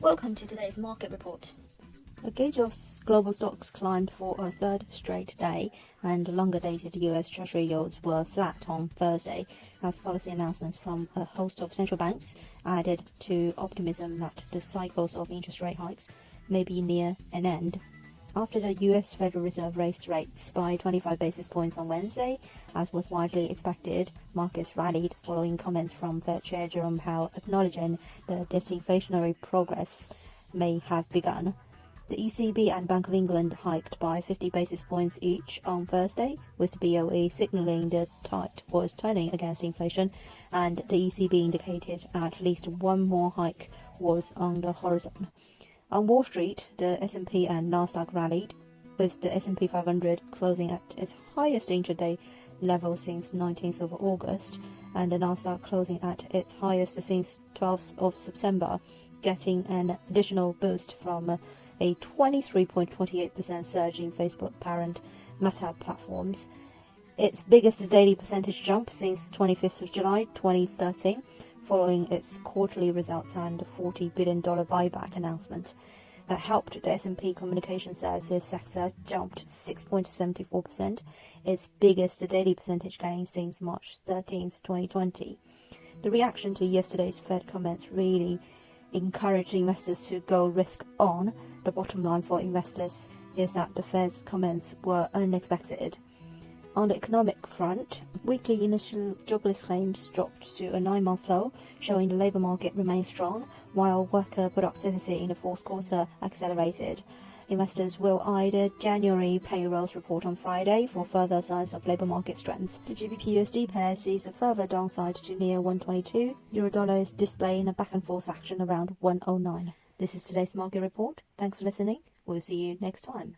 Welcome to today's market report. The gauge of global stocks climbed for a third straight day, and longer-dated US Treasury yields were flat on Thursday, as policy announcements from a host of central banks added to optimism that the cycles of interest rate hikes may be near an end. After the US Federal Reserve raised rates by 25 basis points on Wednesday, as was widely expected, markets rallied following comments from Fed Chair Jerome Powell acknowledging the disinflationary progress may have begun. The ECB and Bank of England hiked by 50 basis points each on Thursday, with the BOE signalling the tide was turning against inflation, and the ECB indicated at least one more hike was on the horizon. On Wall Street, the S&P and Nasdaq rallied, with the S&P 500 closing at its highest intraday level since 19th of August, and the Nasdaq closing at its highest since 12th of September, getting an additional boost from a 23.28% surge in Facebook parent Meta platforms, its biggest daily percentage jump since 25th of July 2013, following its quarterly results and $40 billion buyback announcement that helped the S&P communication services sector jumped 6.74%, its biggest daily percentage gain since March 13th, 2020. The reaction to yesterday's Fed comments really encouraged investors to go risk on. The bottom line for investors is that the Fed's comments were unexpected. On the economic front, weekly initial jobless claims dropped to a 9-month low, showing the labour market remains strong, while worker productivity in the fourth quarter accelerated. Investors will eye the January payrolls report on Friday for further signs of labour market strength. The GBP-USD pair sees a further downside to near 122. Euro-dollar is displaying a back-and-forth action around 109. This is today's market report. Thanks for listening. We'll see you next time.